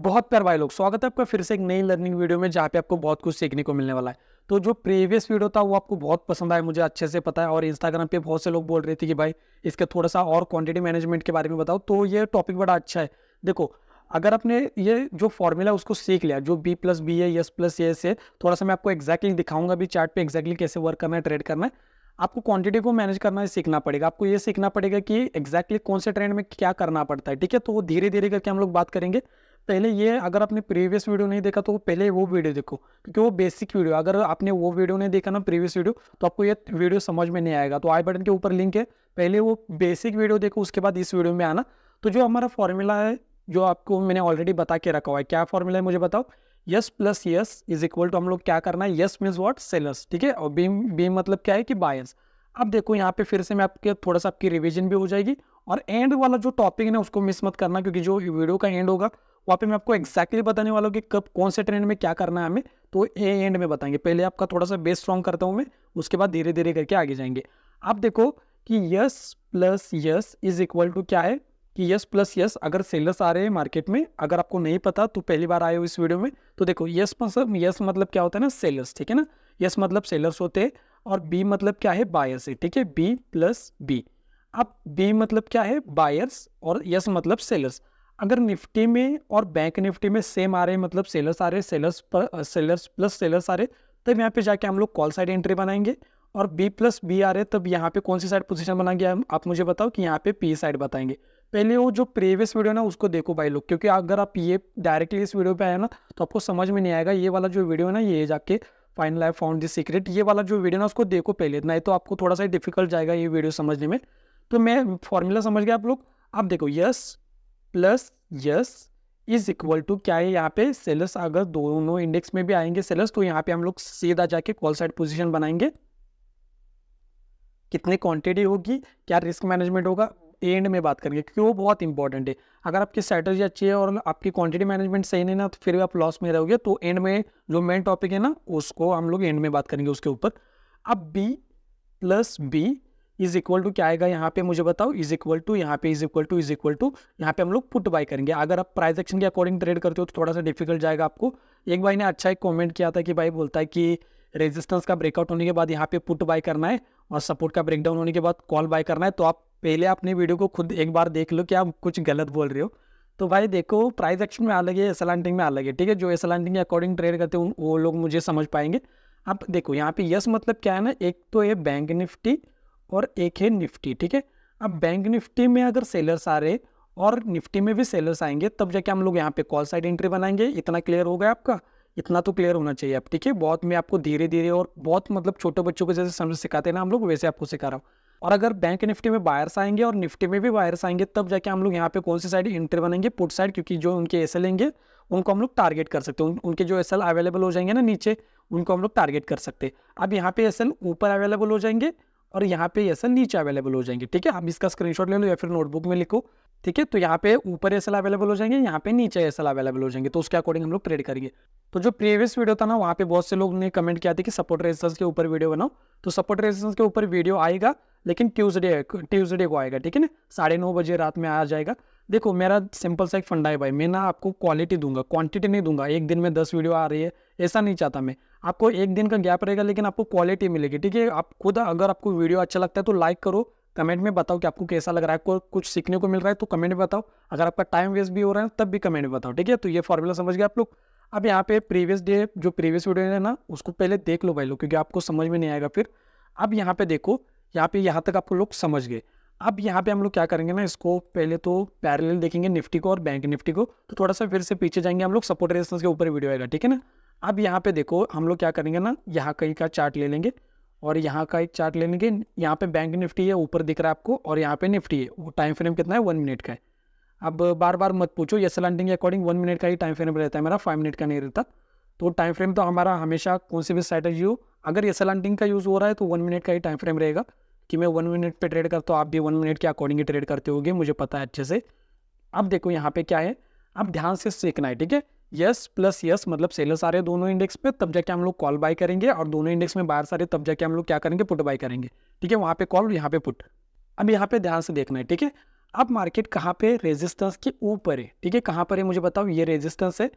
बहुत प्यार भाई लोग, स्वागत है आपका फिर से एक नई लर्निंग वीडियो में जहाँ पे आपको बहुत कुछ सीखने को मिलने वाला है। तो जो प्रीवियस वीडियो था वो आपको बहुत पसंद आया, मुझे अच्छे से पता है। और इंस्टाग्राम पे बहुत से लोग बोल रहे थे कि भाई इसके थोड़ा सा और क्वांटिटी मैनेजमेंट के बारे में बताओ। तो ये टॉपिक बड़ा अच्छा है। देखो, अगर आपने ये जो फॉर्मूला उसको सीख लिया, जो बी प्लस बी है, यस प्लस यस है, थोड़ा सा मैं आपको एक्जैक्टली दिखाऊंगा भी चार्ट पे एक्जैक्टली कैसे वर्क करना है, ट्रेड करना है। आपको क्वांटिटी को मैनेज करना सीखना पड़ेगा। आपको ये सीखना पड़ेगा कि एक्जैक्टली कौन से ट्रेंड में क्या करना पड़ता है। ठीक है, तो वो धीरे धीरे करके हम लोग बात करेंगे। पहले ये, अगर आपने प्रीवियस वीडियो नहीं देखा तो पहले वो वीडियो देखो, क्योंकि वो बेसिक वीडियो। अगर आपने वो वीडियो नहीं देखा ना, प्रीवियस वीडियो, तो आपको ये वीडियो समझ में नहीं आएगा। तो आई बटन के ऊपर लिंक है, पहले वो बेसिक वीडियो देखो, उसके बाद इस वीडियो में आना। तो जो हमारा फॉर्मूला है, जो आपको मैंने ऑलरेडी बता के रखा हुआ है, क्या फॉर्मूला है मुझे बताओ। S plus S is equal to, हम लोग क्या करना है, यस मीन्स व्हाट, सेलर्स। ठीक है, और बी मतलब क्या है कि बायर्स। अब देखो यहाँ पे फिर से मैं आपके थोड़ा सा आपकी रिवीजन भी हो जाएगी। और एंड वाला जो टॉपिक है ना, उसको मिस मत करना, क्योंकि जो वीडियो का एंड होगा वहाँ पे मैं आपको एक्जैक्टली बताने वाला हूँ कि कब कौन से ट्रेंड में क्या करना है हमें। तो ये एंड में बताएंगे। पहले आपका थोड़ा सा बेस स्ट्रॉन्ग करता हूँ मैं, उसके बाद धीरे धीरे करके आगे जाएंगे। आप देखो कि S plus S is equal to क्या है, कि यस प्लस यस अगर सेलर्स आ रहे हैं मार्केट में, अगर आपको नहीं पता तो पहली बार आए हो इस वीडियो में, तो देखो यस मतलब क्या होता है ना, सेलर्स। ठीक है ना, यस मतलब सेलर्स होते हैं, और बी मतलब क्या है, बायर्स है। ठीक है, बी प्लस बी। अब बी मतलब क्या है, बायर्स, और यस मतलब सेलर्स। अगर निफ्टी में और बैंक निफ्टी में सेम आ रहे हैं, मतलब सेलर्स आ रहे हैं, सेलर्स प्लस सेलर्स आ रहे हैं, तब यहाँ पे जाके हम लोग कॉल साइड एंट्री बनाएंगे। और बी प्लस बी आ रहे हैं, तब यहाँ पे कौन सी साइड पोजीशन बनाएंगे आप मुझे बताओ, कि यहाँ पे पी साइड बताएंगे। पहले वो जो प्रीवियस वीडियो ना उसको देखो भाई लोग, क्योंकि अगर आप ये डायरेक्टली इस वीडियो पे आए ना तो आपको समझ में नहीं आएगा। ये वाला जो वीडियो है ना, ये जाके final I found this secret, ये वाला जो वीडियो ना उसको देखो पहले, नहीं तो आपको थोड़ा सा डिफिकल्ट जाएगा ये वीडियो समझने में। तो मैं फॉर्मूला समझ गया आप लोग। अब देखो S plus S is equal to क्या है, यहाँ पे सेलर्स अगर दोनों इंडेक्स में भी आएंगे सेलर्स, तो यहाँ पे हम लोग सीधा जाके कॉल साइड पोजीशन बनाएंगे। कितनी क्वांटिटी होगी, क्या रिस्क मैनेजमेंट होगा, एंड में बात करेंगे, क्योंकि वो बहुत इंपॉर्टेंट है। अगर आपकी स्ट्रैटेजी अच्छी है और आपकी क्वांटिटी मैनेजमेंट सही नहीं ना, तो फिर भी आप लॉस में रहोगे। तो एंड में जो मेन टॉपिक है ना, उसको हम लोग एंड में बात करेंगे उसके ऊपर। अब B plus B is equal to क्या आएगा, यहाँ पे मुझे बताओ, इज इक्वल टू, यहाँ पे is equal to, is equal to, यहाँ पे हम लोग पुट बाय करेंगे। अगर आप प्राइस एक्शन के अकॉर्डिंग ट्रेड करते हो तो थोड़ा सा डिफिकल्ट जाएगा आपको। एक भाई ने अच्छा एक कमेंट किया था कि भाई बोलता है कि रेजिस्टेंस का ब्रेकआउट होने के बाद यहाँ पे पुट बाय करना है, और सपोर्ट का ब्रेकडाउन होने के बाद कॉल बाय करना है। तो आप पहले अपने वीडियो को खुद एक बार देख लो कि आप कुछ गलत बोल रहे हो। तो भाई देखो, प्राइस एक्शन में अलग है, एसएल में अलग है। ठीक है, जो एसएल के अकॉर्डिंग ट्रेड करते हैं वो लोग मुझे समझ पाएंगे। अब देखो यहाँ पे यस मतलब क्या है ना, एक तो है बैंक निफ्टी और एक है निफ्टी। ठीक है, अब बैंक निफ्टी में अगर सेलर्स आ रहे और निफ्टी में भी सेलर्स आएंगे, तब जाके हम लोग यहाँ पे कॉल साइड एंट्री बनाएंगे। इतना क्लियर हो गया आपका, इतना तो क्लियर होना चाहिए आप। ठीक है, बहुत मैं आपको धीरे धीरे और बहुत मतलब छोटे बच्चों को जैसे समझ सिखाते हैं ना हम लोग, वैसे आपको सिखा रहा हूँ। और अगर बैंक निफ्टी में बायर्स आएंगे और निफ्टी में भी बायर्स आएंगे, तब जाके हम लोग यहाँ पे कौन सी साइड एंट्री बनेंगे, पुट साइड, क्योंकि जो उनके एसएल लेंगे उनको हम लोग टारगेट कर सकते हैं। उनके जो एसएल अवेलेबल हो जाएंगे ना नीचे, उनको हम लोग टारगेट कर सकते हैं। अब यहाँ पे एसएल ऊपर अवेलेबल हो जाएंगे और यहाँ पे एसएल नीचे अवेलेबल हो जाएंगे। ठीक है, आप इसका स्क्रीनशॉट ले लो या फिर नोटबुक में लिखो। ठीक है, तो यहाँ पे ऊपर एसएल अवेलेबल हो जाएंगे, यहाँ पे नीचे एसएल अवेलेबल हो जाएंगे, तो उसके अकॉर्डिंग हम लोग ट्रेड करेंगे। तो जो प्रीवियस वीडियो था ना, वहाँ पे बहुत से लोग ने कमेंट किया था कि सपोर्ट रेजिस्टेंस के ऊपर वीडियो बनाओ। तो सपोर्ट रेजिस्टेंस के ऊपर वीडियो आएगा, लेकिन ट्यूसडे को आएगा। ठीक है ना, 9:30 बजे रात में आ जाएगा। देखो, मेरा सिंपल सा एक फंडा है भाई, मैं ना आपको क्वालिटी दूंगा, क्वांटिटी नहीं दूंगा। एक दिन में 10 वीडियो आ रही है ऐसा नहीं चाहता मैं। आपको एक दिन का गैप रहेगा, लेकिन आपको क्वालिटी मिलेगी। ठीक है, आप खुद अगर आपको वीडियो अच्छा लगता है तो लाइक करो, कमेंट में बताओ कि आपको कैसा लग रहा है, आपको कुछ सीखने को मिल रहा है तो कमेंट में बताओ। अगर आपका टाइम वेस्ट भी हो रहा है तब भी कमेंट में बताओ। ठीक है, तो ये फॉर्मूला समझ गए आप लोग। अब यहाँ पे प्रीवियस डे जो प्रीवियस वीडियो है ना, उसको पहले देख लो भाई लोग, क्योंकि आपको समझ में नहीं आएगा फिर। अब यहाँ पे देखो, यहाँ पे यहाँ तक आपको लोग समझ गए। अब यहाँ पे हम लोग क्या करेंगे ना, इसको पहले तो पैरेलल देखेंगे निफ्टी को और बैंक निफ्टी को। तो थोड़ा सा फिर से पीछे जाएंगे हम लोग, सपोर्ट रेजिस्टेंस के ऊपर वीडियो आएगा। ठीक है ना, अब यहाँ पे देखो हम लोग क्या करेंगे ना, यहाँ कहीं का चार्ट ले लेंगे और यहाँ का एक चार्ट ले लेंगे। यहाँ पे बैंक निफ्टी है ऊपर दिख रहा है आपको, और यहाँ पे निफ्टी है। वो टाइम फ्रेम कितना है, 1 मिनट का है। अब बार बार मत पूछो, ये सलांटिंग के अकॉर्डिंग 1 मिनट का ही टाइम फ्रेम रहता है मेरा, 5 मिनट का नहीं रहता। तो टाइम फ्रेम तो हमारा हमेशा कौन सी भी स्ट्रैटेजी हो, अगर ये सलांटिंग का यूज़ हो रहा है तो 1 मिनट का ही टाइम फ्रेम रहेगा। कि मैं 1 मिनट पे ट्रेड करता हूँ, आप भी 1 मिनट के अकॉर्डिंग ही ट्रेड करते होगे, मुझे पता है अच्छे से। अब देखो यहाँ पे क्या है, अब ध्यान से सीखना है। ठीक है, यस प्लस यस मतलब सेलर्स आ रहे हैं दोनों इंडेक्स पे, तब जाके हम लोग कॉल बाय करेंगे, और दोनों इंडेक्स में बाहर सारे तब जाके हम लोग क्या करेंगे, पुट बाय करेंगे। ठीक है, वहाँ पे कॉल, यहाँ पे पुट। अब यहाँ पे ध्यान से देखना है। ठीक है, अब मार्केट कहाँ पे, रेजिस्टेंस के ऊपर है, ठीक है, कहाँ पर है मुझे बताओ, ये रेजिस्टेंस है।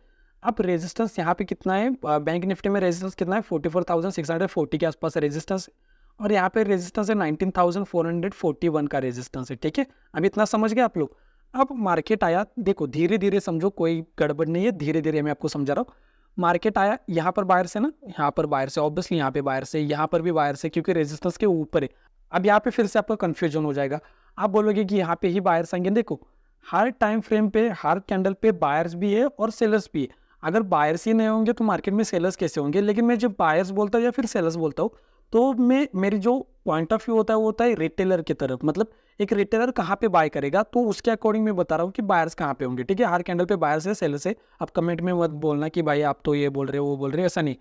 अब रेजिस्टेंस यहाँ पे कितना है, बैंक निफ्टी में रेजिस्टेंस कितना है, 44,640 के आसपास रेजिस्टेंस है, और यहाँ पे रेजिस्टेंस है 19,441 का रेजिस्टेंस है, ठीक है। अब इतना समझ गए आप लोग। अब मार्केट आया, देखो धीरे धीरे समझो, कोई गड़बड़ नहीं है, धीरे धीरे मैं आपको समझा रहा हूँ। मार्केट आया, यहाँ पर बायर से ना, यहाँ पर बायर से, ऑब्वियसली यहाँ पे बायर से, यहाँ पर भी बायर से, क्योंकि रेजिस्टेंस के ऊपर है। अब यहाँ पे फिर से आपका कंफ्यूजन हो जाएगा, आप बोलोगे कि यहाँ पे ही बायर्स आएंगे। देखो हर टाइम फ्रेम पे, हर कैंडल पे बायर्स भी है और सेलर्स भी है। अगर बायर्स ही नहीं होंगे तो मार्केट में सेलर्स कैसे होंगे। लेकिन मैं जब बायर्स बोलता हूँ या फिर सेलर्स बोलता हूँ, तो मैं, मेरी जो पॉइंट ऑफ व्यू होता है वो होता है रिटेलर की तरफ। मतलब एक रिटेलर कहाँ पे बाय करेगा, तो उसके अकॉर्डिंग मैं बता रहा हूँ कि बायर्स कहाँ पे होंगे, ठीक है। हर कैंडल पे बायर्स है, सेलर्स है। अब कमेंट में मत बोलना कि भाई आप तो ये बोल रहे हो वो बोल रहे हो, ऐसा नहीं।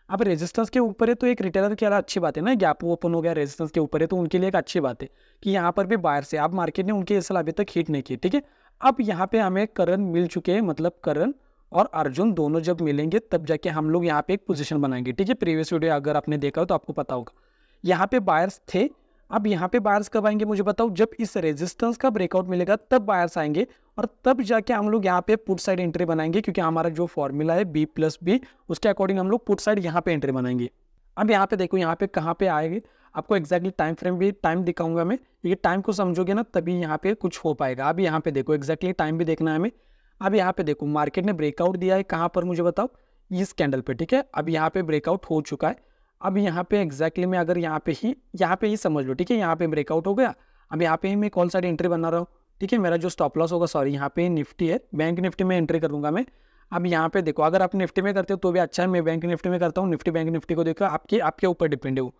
अब रेजिस्टेंस के ऊपर है तो एक रिटेलर के लिए अच्छी बात है ना, गैप ओपन हो गया रेजिस्टेंस के ऊपर है, तो उनके लिए एक अच्छी बात है कि यहाँ पर भी बायर से, अब मार्केट ने उनके असल अभी तक हिट नहीं की, ठीक है। अब यहाँ पे हमें करण मिल चुके हैं, मतलब करण और अर्जुन दोनों जब मिलेंगे तब जाके हम लोग यहाँ पे एक पोजीशन बनाएंगे, ठीक है। प्रीवियस वीडियो अगर आपने देखा हो तो आपको पता होगा, यहाँ पे बायर्स थे। अब यहाँ पे बायर्स कब आएंगे मुझे बताओ, जब इस रेजिस्टेंस का ब्रेकआउट मिलेगा तब बायर्स आएंगे, और तब जाके हम लोग यहाँ पे पुट साइड एंट्री बनाएंगे, क्योंकि हमारा जो फॉर्मूला है B+B, उसके अकॉर्डिंग हम लोग पुट साइड यहाँ पे एंट्री बनाएंगे। अब यहाँ पे देखो, यहाँ पे कहाँ पे आएंगे, आपको एक्जैक्टली टाइम फ्रेम भी टाइम दिखाऊंगा मैं, क्योंकि टाइम को समझोगे ना तभी यहाँ पे कुछ हो पाएगा। अब यहाँ पे देखो एक्जैक्टली टाइम भी देखना है हमें। अब यहाँ पे देखो मार्केट ने ब्रेकआउट दिया है कहाँ पर मुझे बताओ, इस कैंडल पे, ठीक है। अब यहाँ पे ब्रेकआउट हो चुका है। अब यहाँ पे एक्जैक्टली मैं अगर यहाँ पे ही समझ लो, ठीक है, यहाँ पे ब्रेकआउट हो गया। अब यहाँ पे ही मैं कॉल साइड एंट्री बना रहा हूँ, ठीक है। मेरा जो स्टॉप लॉस होगा, सॉरी यहाँ पे निफ्टी है, बैंक निफ्टी में एंट्री करूँगा मैं। अब यहाँ पे देखो, अगर आप निफ्टी में करते हो तो भी अच्छा है, मैं बैंक निफ्टी में करता हूँ। निफ्टी बैंक निफ्टी को देखो, आपके ऊपर डिपेंड है वो।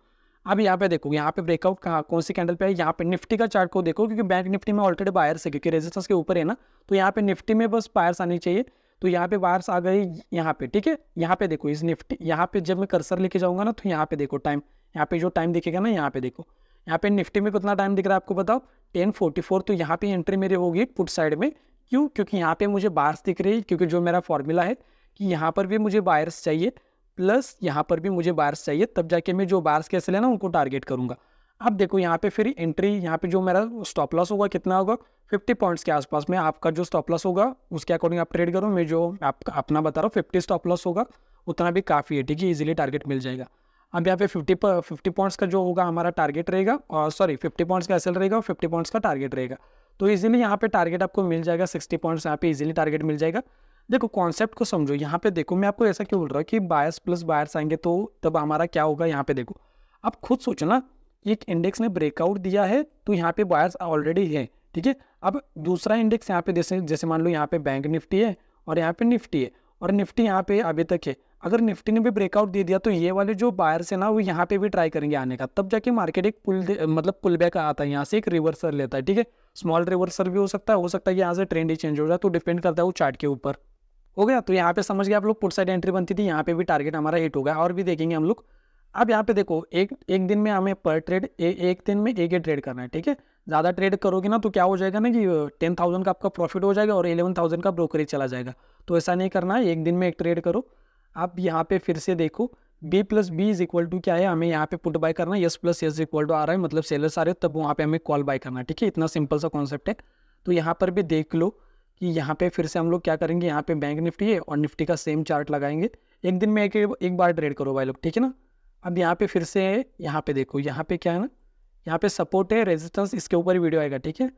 अब यहाँ पे देखो, यहाँ पे ब्रेकआउट कहाँ, कौन सी कैंडल पे है, यहाँ पे निफ्टी का चार्ट को देखो, क्योंकि बैंक निफ्टी में ऑलरेडी बायर्स है, क्योंकि रेजिस्टेंस के ऊपर है ना, तो यहाँ पे निफ्टी में बस बायर्स आनी चाहिए। तो यहाँ पे बायर्स आ गई यहाँ पे, ठीक है। यहाँ पे देखो इस निफ्टी, यहाँ पे जब मैं कर्सर लेके जाऊँगा ना, तो यहाँ पे देखो टाइम, यहाँ पे जो टाइम दिखेगा ना, यहाँ पे देखो, यहाँ पे निफ्टी में कितना टाइम दिख रहा है आपको बताओ, 10:44। तो यहाँ पे एंट्री मेरी होगी पुट साइड में। क्यों, क्योंकि यहाँ पे मुझे बायर्स दिख रही है, क्योंकि जो मेरा फॉर्मूला है कि यहाँ पर भी मुझे बायर्स चाहिए प्लस यहाँ पर भी मुझे बायर्स चाहिए, तब जाके मैं जो बायर्स कैसे लेना उनको टारगेट करूँगा। अब देखो यहाँ पे फिर एंट्री, यहाँ पे जो मेरा स्टॉप लॉस होगा कितना होगा, 50 पॉइंट्स के आसपास में। आपका जो स्टॉप लॉस होगा उसके अकॉर्डिंग आप ट्रेड करो, मैं जो आपका अपना बता रहा हूँ 50 स्टॉप लॉस होगा, उतना भी काफ़ी है, ठीक है, इजीली टारगेट मिल जाएगा। अब यहाँ पे 50 पॉइंट्स का जो होगा हमारा टारगेट रहेगा, और सॉरी 50 पॉइंट्स का एसएल रहेगा और 50 पॉइंट्स का टारगेट रहेगा। तो इजीली यहाँ पे टारगेट आपको मिल जाएगा, 60 पॉइंट्स यहाँ पे इजीली टारगेट मिल जाएगा। देखो कॉन्सेप्ट को समझो, यहाँ पे देखो मैं आपको ऐसा क्यों बोल रहा हूँ कि बायर्स प्लस बायर्स आएंगे तो तब हमारा क्या होगा। यहाँ पे देखो, आप खुद सोचो ना, एक इंडेक्स ने ब्रेकआउट दिया है तो यहाँ पे बायर्स ऑलरेडी है, ठीक है। अब दूसरा इंडेक्स यहाँ पे जैसे जैसे मान लो यहाँ पे बैंक निफ्टी है और यहाँ पे निफ्टी है, और निफ्टी यहाँ पे अभी तक है। अगर निफ्टी ने भी ब्रेकआउट दे दिया तो ये वाले जो बायर्स है ना, वो यहाँ पे भी ट्राई करेंगे आने का, तब जाके मार्केट एक मतलब पुल बैक आता है, यहाँ से एक रिवर्सल लेता है, ठीक है। स्मॉल रिवर्सल भी हो सकता है कि यहाँ से ट्रेंड ही चेंज हो जाए, तो डिपेंड करता है वो चार्ट के ऊपर। हो गया, तो यहाँ पे समझ गए आप लोग, पुट साइड एंट्री बनती थी, यहाँ पे भी टारगेट हमारा हिट हो गया, और भी देखेंगे हम लोग। अब यहाँ पे देखो, एक दिन में हमें पर ट्रेड एक दिन में एक ही ट्रेड करना है, ठीक है। ज़्यादा ट्रेड करोगे ना तो क्या हो जाएगा ना कि 10,000 का आपका प्रॉफिट हो जाएगा और 11,000 का ब्रोकरेज चला जाएगा। तो ऐसा नहीं करना है, एक दिन में एक ट्रेड करो। आप यहाँ पे फिर से देखो, B+B इज इक्वल टू क्या है, हमें यहाँ पे पुट बाय करना है, S+S इक्वल टू आ रहा है, मतलब सेलर्स आ रहे हो, तब वहाँ पे हमें कॉल बाय करना है, ठीक है। इतना सिंपल सा कॉन्सेप्ट है। तो यहाँ पर भी देख लो कि यहाँ पे फिर से हम लोग क्या करेंगे, यहाँ पे बैंक निफ्टी है और निफ्टी का सेम चार्ट लगाएंगे। एक दिन में एक बार ट्रेड करो भाई लोग, ठीक है ना। अब यहाँ पे फिर से यहाँ पे देखो, यहाँ पे क्या है ना, यहाँ पे सपोर्ट है, रेजिस्टेंस, इसके ऊपर ही वीडियो आएगा, ठीक है।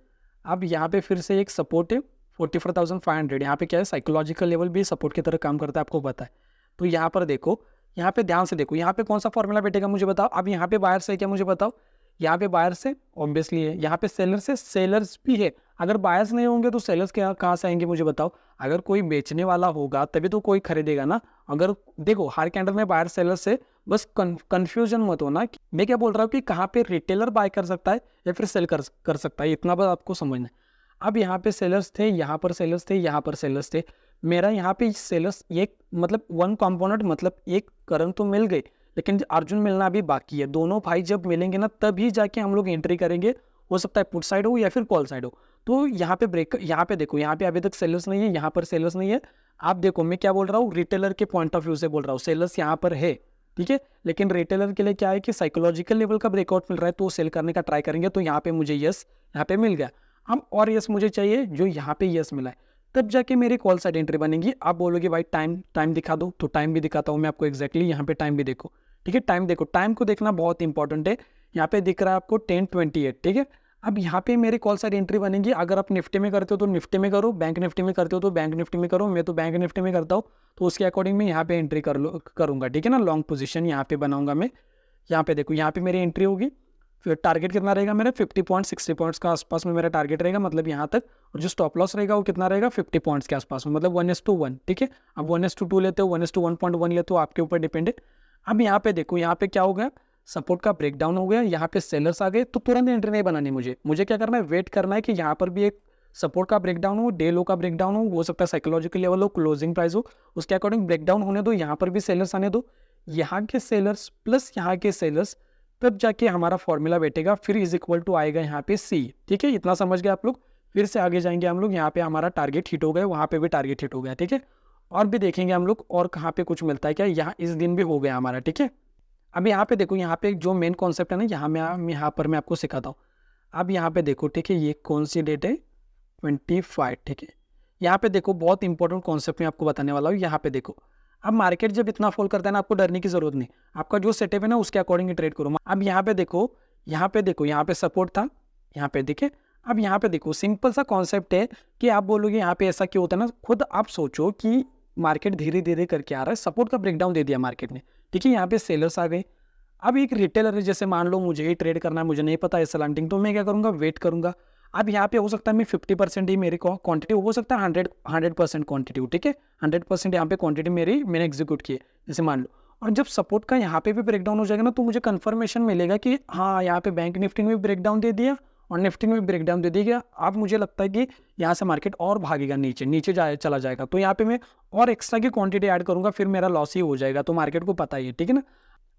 अब यहाँ पे फिर से एक सपोर्ट है 44,500, यहाँ पे क्या है, साइकोलॉजिकल लेवल भी सपोर्ट की तरह काम करता है, आपको पता है। तो यहाँ पर देखो, यहाँ पे ध्यान से देखो, यहाँ पे कौन सा फॉर्मूला बैठेगा मुझे बताओ। अब यहाँ पे बायर्स है क्या मुझे बताओ, यहाँ पे बायर्स है ऑब्वियसली है, यहाँ पे सेलर्स है, सेलर्स भी है। अगर बायर्स नहीं होंगे तो सेलर्स कहाँ से आएंगे मुझे बताओ। अगर कोई बेचने वाला होगा तभी तो कोई खरीदेगा ना। अगर देखो हर कैंडल में बायर सेलर्स है, बस कंफ्यूजन मत होना। मैं क्या बोल रहा हूँ कि कहाँ पे रिटेलर बाय कर सकता है या फिर सेल कर सकता है, इतना बस आपको समझना है। अब यहाँ पे सेलर्स थे, यहाँ पर सेलर्स थे, यहाँ पर सेलर्स थे। मेरा यहाँ पे सेलर्स एक मतलब वन कंपोनेंट, मतलब एक करण तो मिल गई, लेकिन अर्जुन मिलना भी बाकी है। दोनों भाई जब मिलेंगे ना तभी जाके हम लोग एंट्री करेंगे। हो सकता है पुट साइड हो या फिर कॉल साइड हो। तो यहाँ पे यहाँ पे देखो, यहाँ पे अभी तक सेलर्स नहीं है, यहाँ पर सेलर्स नहीं है। आप देखो मैं क्या बोल रहा हूँ, रिटेलर के पॉइंट ऑफ व्यू से बोल रहा हूँ। सेलर्स यहाँ पर है, ठीक है, लेकिन रिटेलर के लिए क्या है कि साइकोलॉजिकल लेवल का ब्रेकआउट मिल रहा है तो वो सेल करने का ट्राई करेंगे। तो यहाँ पे मुझे यस यहाँ पे मिल गया। हम और यस मुझे चाहिए जो यहाँ पे यस मिला है, तब जाके मेरी कॉल साइड एंट्री बनेगी। आप बोलोगे भाई टाइम दिखा दो, तो टाइम भी दिखाता हूँ मैं आपको एग्जैक्टली। यहाँ पे टाइम भी देखो, ठीक है, टाइम देखो, टाइम को देखना बहुत इंपॉर्टेंट है। यहाँ पे दिख रहा है आपको 10:28, ठीक है। अब यहाँ पे मेरी कॉल साइड एंट्री बनेगी। अगर आप निफ्टी में करते हो तो निफ्टी में करो, बैंक निफ्टी में करते हो तो बैंक निफ्टी में करो। मैं तो बैंक निफ्टी में करता हूँ, तो उसके अकॉर्डिंग मैं यहाँ पे एंट्री करूँगा, ठीक है ना। लॉन्ग पोजीशन यहाँ पे बनाऊंगा मैं। यहाँ पे देखो, यहाँ पे मेरी एंट्री होगी। फिर टारगेट कितना रहेगा मेरा, 50 पॉइंट 60 पॉइंट्स का आसपास में मेरा टारगेट रहेगा, मतलब यहाँ तक। और जो स्टॉप लॉस रहेगा वो कितना रहेगा, 50 पॉइंट्स के आसपास में, मतलब 1:1, ठीक है। अब 1:2 लेते हो, 1:1.1 लेते हो, आपके ऊपर डिपेंड है। अब यहाँ पे देखो, यहाँ पे क्या हो गया, सपोर्ट का ब्रेकडाउन हो गया, यहाँ पे सेलर्स आ गए, तो तुरंत एंट्री नहीं बनानी मुझे क्या करना है, वेट करना है कि यहाँ पर भी एक सपोर्ट का ब्रेकडाउन हो, डे लो का ब्रेकडाउन हो सकता है साइकोलॉजिकल लेवल हो, क्लोजिंग प्राइस हो, उसके अकॉर्डिंग ब्रेकडाउन होने दो, यहाँ पर भी सेलर्स आने दो, यहाँ के सेलर्स प्लस यहाँ के सेलर्स, तब जाके हमारा फॉर्मूला बैठेगा, फिर इज इक्वल टू आएगा यहाँ पे सी, ठीक है। इतना समझ गए आप लोग। फिर से आगे जाएंगे हम लोग, यहाँ पे हमारा टारगेट हिट हो गया, वहाँ पे भी टारगेट हिट हो गया, ठीक है। और भी देखेंगे हम लोग, और कहाँ पे कुछ मिलता है क्या, यहाँ इस दिन भी हो गया हमारा, ठीक है। अब यहाँ पे देखो, यहाँ पे जो मेन कॉन्सेप्ट है ना, यहाँ पर मैं आपको सिखाता हूँ। अब यहाँ पे देखो, ठीक है, ये कौन सी डेट है, 25, ठीक है। यहाँ पे देखो, बहुत इंपॉर्टेंट कॉन्सेप्ट मैं आपको बताने वाला हूँ। यहाँ पे देखो, अब मार्केट जब इतना फॉल करता है ना, आपको डरने की जरूरत नहीं, आपका जो सेटअप है ना उसके अकॉर्डिंग ही ट्रेड करो। अब यहाँ पे देखो, यहाँ पे सपोर्ट था, यहाँ पे दिखे। अब यहाँ पे देखो, सिंपल सा कॉन्सेप्ट है कि आप बोलोगे यहाँ पे ऐसा क्यों होता है ना, खुद आप सोचो कि मार्केट धीरे धीरे करके आ रहा है, सपोर्ट का ब्रेकडाउन दे दिया मार्केट ने, ठीक है। यहाँ पे सेलर्स आ गए। अब एक रिटेलर है, जैसे मान लो मुझे ही ट्रेड करना है, मुझे नहीं पता है सलांटिंग, तो मैं क्या करूँगा, वेट करूँगा। अब यहाँ पे हो सकता है मैं 50% ही मेरी क्वांटिटी हो सकता है 100% क्वांटिटी हो, ठीक है। 100% यहाँ पे क्वांटिटी मैंने एग्जीक्यूट की है, जैसे मान लो। और जब सपोर्ट का यहाँ पे भी ब्रेकडाउन हो जाएगा ना, तो मुझे कंफर्मेशन मिलेगा कि हाँ, यहाँ पे बैंक निफ्टी में भी ब्रेकडाउन दे दिया और निफ्टी में भी ब्रेकडाउन दे दिया। अब मुझे लगता है कि यहाँ से मार्केट और भागेगा, नीचे चला जाएगा, तो यहाँ पे मैं और एक्स्ट्रा की क्वांटिटी ऐड करूँगा, फिर मेरा लॉस ही हो जाएगा, तो मार्केट को पता ही है, ठीक है ना।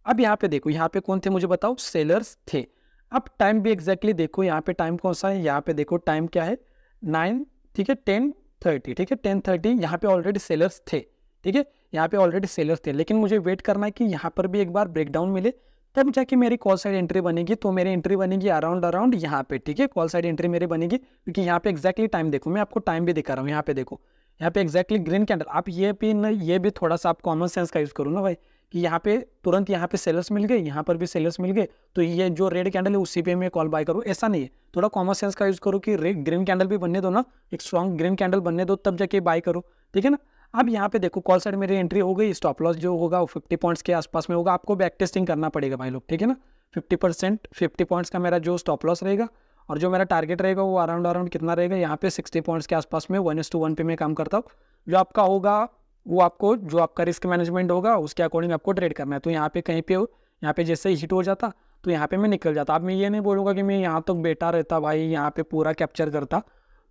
अब यहाँ पे देखो, यहाँ पे कौन थे मुझे बताओ, सेलर्स थे। अब टाइम भी एग्जैक्टली देखो, यहाँ पे टाइम कौन सा है, यहाँ पे देखो टाइम क्या है, 9, ठीक है, 10:30, ठीक है, 10:30। यहाँ पे ऑलरेडी सेलर्स थे, ठीक है, यहाँ पे ऑलरेडी सेलर्स थे, लेकिन मुझे वेट करना है कि यहाँ पर भी एक बार ब्रेकडाउन मिले, तब जाके मेरी कॉल साइड एंट्री बनेगी। तो मेरी एंट्री बनेगी अराउंड यहाँ पे, ठीक है, कॉल साइड एंट्री मेरी बनेगी, क्योंकि यहाँ पे एग्जैक्टली टाइम देखो, मैं आपको टाइम भी दिखा रहा हूँ। यहाँ पे देखो, यहाँ पे एग्जैक्टली ग्रीन कैंडल। आप ये भी थोड़ा सा आप कॉमन सेंस का यूज करो ना भाई, कि यहाँ पे तुरंत यहाँ पे सेलर्स मिल गए, यहाँ पर भी सेलर्स मिल गए, तो ये जो रेड कैंडल है उसी पे मैं कॉल बाय करूँ, ऐसा नहीं है। थोड़ा कॉमन सेंस का यूज करो कि ग्रीन कैंडल भी बनने दो ना, एक स्ट्रॉन्ग ग्रीन कैंडल बनने दो, तब जाके बाय करो, ठीक है ना। अब यहाँ पे देखो, कॉल साइड मेरी एंट्री हो गई, स्टॉप लॉस जो होगा वो 50 पॉइंट्स के आसपास में होगा। आपको बैक टेस्टिंग करना पड़ेगा भाई लोग, ठीक है ना। 50 पॉइंट्स का मेरा जो स्टॉप लॉस रहेगा, और जो मेरा टारगेट रहेगा वो अराउंड कितना रहेगा, यहाँ पे 60 पॉइंट्स के आसपास में 1:1 पे मैं काम करता हूँ। जो आपका होगा वो आपको, जो आपका रिस्क मैनेजमेंट होगा उसके अकॉर्डिंग आपको ट्रेड करना है। तो यहाँ पे कहीं पे यहाँ पे जैसे ही हिट हो जाता, तो यहाँ पे मैं निकल जाता। अब मैं ये नहीं बोलूँगा कि मैं यहाँ तक बेटा रहता भाई, यहाँ पे पूरा कैप्चर करता,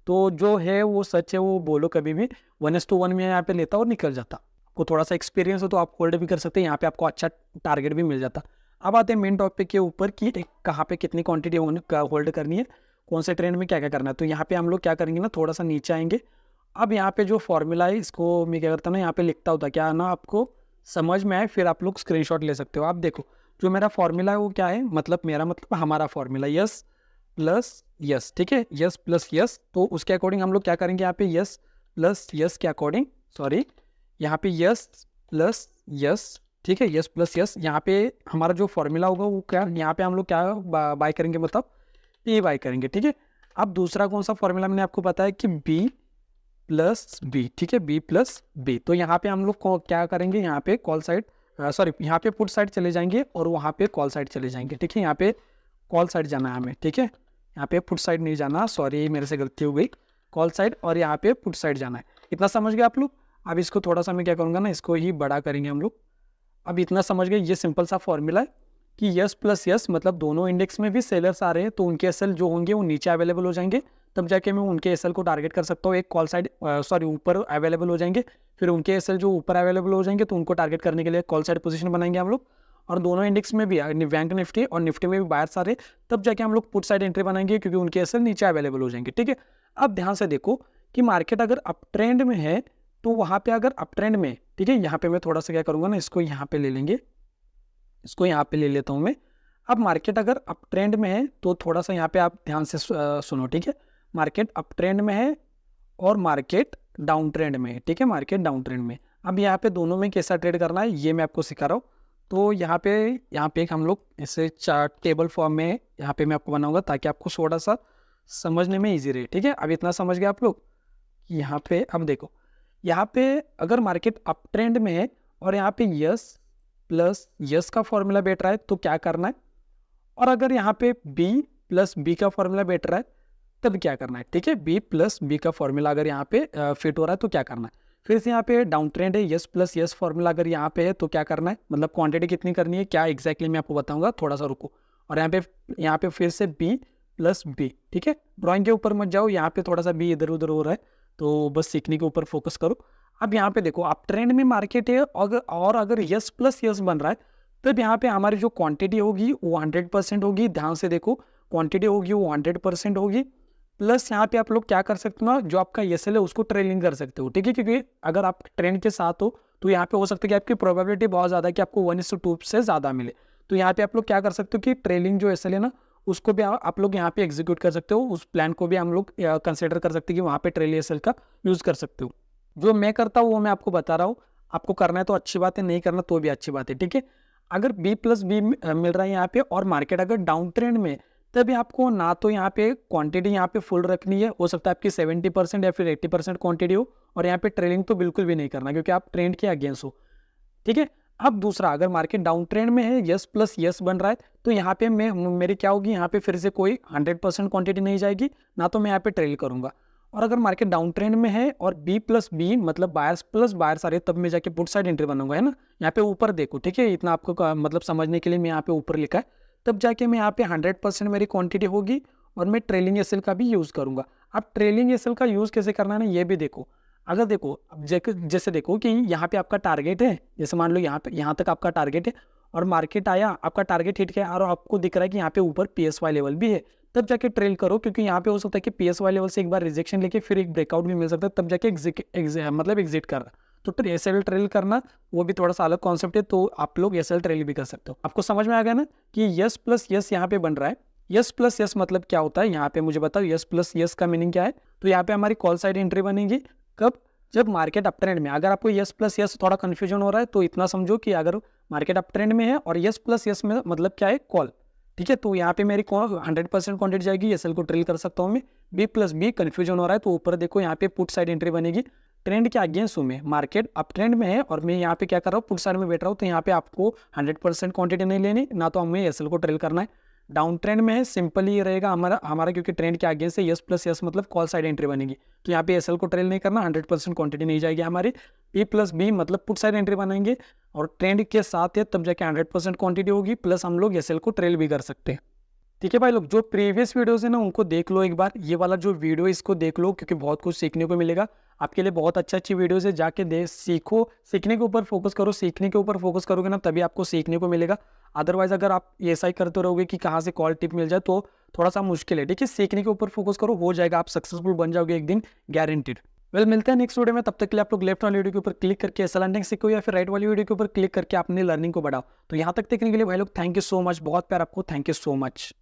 तो जो है वो सच है, वो बोलो कभी भी 1:1 में यहाँ पे लेता और निकल जाता। आपको थोड़ा सा एक्सपीरियंस हो तो आप होल्ड भी कर सकते हैं, यहाँ पे आपको अच्छा टारगेट भी मिल जाता। अब आते हैं मेन टॉपिक के ऊपर कि कहाँ पे कितनी क्वांटिटी होल्ड करनी है, कौन से ट्रेंड में क्या क्या करना है। तो यहाँ पे हम लोग क्या करेंगे ना, थोड़ा सा नीचे आएंगे। अब यहाँ पे जो फॉर्मूला है, इसको मैं क्या करता ना, यहाँ पे लिखता होता, क्या ना आपको समझ में आए फिर आप लोग स्क्रीनशॉट ले सकते हो। आप देखो, जो मेरा फॉर्मूला है वो क्या है, मतलब हमारा फॉर्मूला यस प्लस यस, ठीक है, यस प्लस यस। तो उसके अकॉर्डिंग हम लोग क्या करेंगे, यहाँ पे यस प्लस यस के अकॉर्डिंग, सॉरी, यहाँ पे यस प्लस यस, ठीक है, यस प्लस यस। यहाँ पे हमारा जो फॉर्मूला होगा वो क्या, यहाँ पे हम लोग क्या बाय करेंगे, मतलब ए बाय करेंगे, ठीक है। अब दूसरा कौन सा फॉर्मूला मैंने आपको बताया कि बी प्लस बी, ठीक है, बी प्लस बी। तो यहाँ पे हम लोग क्या करेंगे, यहाँ पे कॉल साइड, सॉरी, यहाँ पे पुट साइड चले जाएंगे और वहाँ पे कॉल साइड चले जाएंगे, ठीक है। यहाँ पे कॉल साइड जाना है हमें, ठीक है, यहाँ पे पुट साइड नहीं जाना, सॉरी मेरे से गलती हो गई, कॉल साइड और यहाँ पे पुट साइड जाना है। इतना समझ गए आप लोग। अब इसको थोड़ा सा मैं क्या करूँगा ना, इसको ही बड़ा करेंगे हम लोग। अब इतना समझ गए, ये सिंपल सा फॉर्मूला है कि यस प्लस यस, मतलब दोनों इंडेक्स में भी सेलर्स आ रहे हैं, तो उनके एसएल जो होंगे वो नीचे अवेलेबल हो जाएंगे, तब जाके मैं उनके एसएल को टारगेट कर सकता हूँ। एक कॉल साइड, सॉरी, ऊपर अवेलेबल हो जाएंगे, फिर उनके एसएल जो ऊपर अवेलेबल हो जाएंगे तो उनको टारगेट करने के लिए कॉल साइड पोजीशन बनाएंगे हम लोग। और दोनों इंडेक्स में भी, बैंक निफ्टी और निफ्टी में भी बायर्स आ रहे, तब जाके हम लोग पुट साइड एंट्री बनाएंगे, क्योंकि उनके एसएल नीचे अवेलेबल हो जाएंगे, ठीक है। अब ध्यान से देखो कि मार्केट अगर अप ट्रेंड में है, तो वहाँ पे अगर अप ट्रेंड में, ठीक है, यहाँ पे मैं थोड़ा सा क्या करूँगा ना, इसको यहाँ पे ले लेंगे, इसको यहाँ पे ले लेता हूँ मैं। अब मार्केट अगर अप ट्रेंड में है तो थोड़ा सा यहाँ पे आप ध्यान से सुनो, ठीक है। मार्केट अप ट्रेंड में है और मार्केट डाउन ट्रेंड में है, ठीक है, मार्केट डाउन ट्रेंड में। अब यहाँ पे दोनों में कैसा ट्रेड करना है ये मैं आपको सिखा रहा हूँ। तो यहाँ पे एक हम लोग ऐसे चार्ट टेबल फॉर्म में यहाँ पे मैं आपको बनाऊंगा ताकि आपको थोड़ा सा समझने में ईजी रहे, ठीक है। अब इतना समझ गए आप लोग कि यहाँ पे अब देखो, यहाँ पे अगर मार्केट अप ट्रेंड में है और यहाँ पे यस प्लस यस का फॉर्मूला बैठ रहा है तो क्या करना है, और अगर यहाँ पे बी प्लस बी का फॉर्मूला बैठ रहा है तब क्या करना है, ठीक है। बी प्लस बी का फॉर्मूला अगर यहाँ पे फिट हो रहा है तो क्या करना है। फिर से यहाँ पे डाउन ट्रेंड है, यस प्लस यस फॉर्मूला अगर यहाँ पे है तो क्या करना है, मतलब क्वांटिटी कितनी करनी है क्या एग्जैक्टली मैं आपको बताऊंगा, थोड़ा सा रुको। और यहाँ पे फिर से बी प्लस बी, ठीक है। ड्राइंग के ऊपर मत जाओ, यहाँ पे थोड़ा सा बी इधर उधर हो रहा है तो बस सीखने के ऊपर फोकस करो। अब यहाँ पे देखो अप ट्रेंड में मार्केट है और अगर यस प्लस यस बन रहा है तब यहाँ पे हमारी जो क्वांटिटी होगी वो 100% होगी। ध्यान से देखो, क्वांटिटी होगी वो 100% होगी। प्लस यहाँ पे आप लोग क्या कर सकते हो ना, जो आपका एसएल है उसको ट्रेलिंग कर सकते हो, ठीक है, क्योंकि अगर आप ट्रेंड के साथ हो तो यहाँ पे हो सकता है कि आपकी प्रोबेबिलिटी बहुत ज़्यादा है कि आपको 1:2 से ज़्यादा मिले। तो यहाँ पे आप लोग क्या कर सकते हो कि ट्रेलिंग जो एसएल है ना उसको भी आप लोग यहाँ पे एग्जीक्यूट कर सकते हो, उस प्लान को भी हम लोग कंसिडर कर सकते हैं कि वहाँ पे ट्रेल एसएल का यूज़ कर सकते हो। जो मैं करता हूँ वो मैं आपको बता रहा हूँ, आपको करना है तो अच्छी बात है, नहीं करना तो भी अच्छी बात है, ठीक है। अगर बी प्लस बी मिल रहा है यहाँ पे और मार्केट अगर डाउन ट्रेंड में तभी आपको ना तो यहाँ पे क्वांटिटी यहाँ पे फुल रखनी है, हो सकता है आपकी 70% या फिर 80% क्वांटिटी हो, और यहाँ पे ट्रेलिंग तो बिल्कुल भी नहीं करना क्योंकि आप ट्रेंड के अगेंस्ट हो, ठीक है। अब दूसरा, अगर मार्केट डाउन ट्रेंड में है, यस प्लस यस बन रहा है तो यहाँ पे मेरी क्या होगी, यहाँ पे फिर से कोई 100% क्वांटिटी नहीं जाएगी, ना तो मैं यहाँ पे ट्रेल करूँगा। और अगर मार्केट डाउन ट्रेंड में है और बी प्लस बी मतलब बायर्स प्लस बायर्स आ रहे तब मैं जाके पुट साइड एंट्री बनूंगा, है ना। यहाँ पे ऊपर देखो, ठीक है, इतना आपको मतलब समझने के लिए मैं यहाँ पे ऊपर लिखा है, तब जाके मैं यहाँ पे 100% मेरी क्वांटिटी होगी और मैं ट्रेलिंग एसएल का भी यूज़ करूँगा। अब ट्रेलिंग एसएल का यूज़ कैसे करना है ना ये भी देखो। अगर देखो अब जैसे देखो कि यहाँ पे आपका टारगेट है, जैसे मान लो यहाँ तक आपका टारगेट है और मार्केट आया, आपका टारगेट हिट किया और आपको दिख रहा है कि यहाँ पे ऊपर PSY लेवल भी है, तब जाके ट्रेल करो, क्योंकि यहाँ पे हो सकता है कि PSY लेवल से एक बार रिजेक्शन लेके फिर एक ब्रेकआउट भी मिल सकता है, तब जाके एग्जिट करना। तो एसएल ट्रेल करना वो भी थोड़ा सा अलग कॉन्सेप्ट है, तो आप लोग एसएल ट्रेल भी कर सकते हो। आपको समझ में आ गया ना कि यस प्लस यस यहाँ पे बन रहा है। यस प्लस यस मतलब क्या होता है, यहाँ पे मुझे बताओ यस प्लस यस का मीनिंग क्या है। तो यहाँ पे हमारी कॉल साइड एंट्री बनेगी कब, जब मार्केट अप ट्रेंड में। अगर आपको यस प्लस यस थोड़ा कंफ्यूजन हो रहा है तो इतना समझो कि अगर मार्केट अप ट्रेंड में है और यस प्लस यस में मतलब क्या है, कॉल, ठीक है। तो यहाँ पे मेरी 100% क्वांटिटी जाएगी, एसएल को ट्रेल कर सकता हूँ मैं। बी प्लस बी कन्फ्यूजन हो रहा है तो ऊपर देखो यहाँ पे पुट साइड एंट्री बनेगी, ट्रेंड के अगेंस्ट हूँ मैं, मार्केट अप ट्रेंड में है और मैं यहाँ पे क्या कर रहा हूँ, पुट साइड में बैठ रहा हूँ, तो यहाँ पे आपको 100% क्वांटिटी नहीं लेनी, ना तो हमें एसएल को ट्रेल करना है। डाउन ट्रेंड में है, सिंपल ही रहेगा हमारा क्योंकि ट्रेंड के आगे से यस प्लस यस मतलब कॉल साइड एंट्री बनेगी, तो यहाँ पे एसएल को ट्रेल नहीं करना, 100% क्वांटिटी नहीं जाएगी हमारी। बी प्लस बी मतलब पुट साइड एंट्री बनाएंगे और ट्रेंड के साथ है तब जाके 100% क्वांटिटी होगी, प्लस हम लोग एसएल को ट्रेल भी कर सकते हैं, ठीक है भाई लोग। जो प्रीवियस वीडियोस है ना उनको देख लो एक बार, ये वाला जो वीडियो है इसको देख लो क्योंकि बहुत कुछ सीखने को मिलेगा आपके लिए, बहुत अच्छी वीडियोस है, जाके सीखो, सीखने के ऊपर फोकस करो, सीखने के ऊपर फोकस करोगे ना तभी आपको सीखने को मिलेगा। अदरवाइज अगर आप ऐसा ही करते रहोगे कि कहाँ से कॉल टिप मिल जाए तो थोड़ा सा मुश्किल है, ठीक है। सीखने के ऊपर फोकस करो, हो जाएगा, आप सक्सेसफुल बन जाओगे एक दिन, गारंटीड। मिलते हैं नेक्स्ट वीडियो में, तब तक के लिए आप लोग लेफ्ट वाली वीडियो के ऊपर क्लिक करके एसएल अर्निंग सीखो या फिर राइट वाली वीडियो के ऊपर क्लिक करके अपनी लर्निंग को बढ़ाओ। तो यहाँ तक देखने के लिए भाई लोग थैंक यू सो मच, बहुत प्यार आपको, थैंक यू सो मच।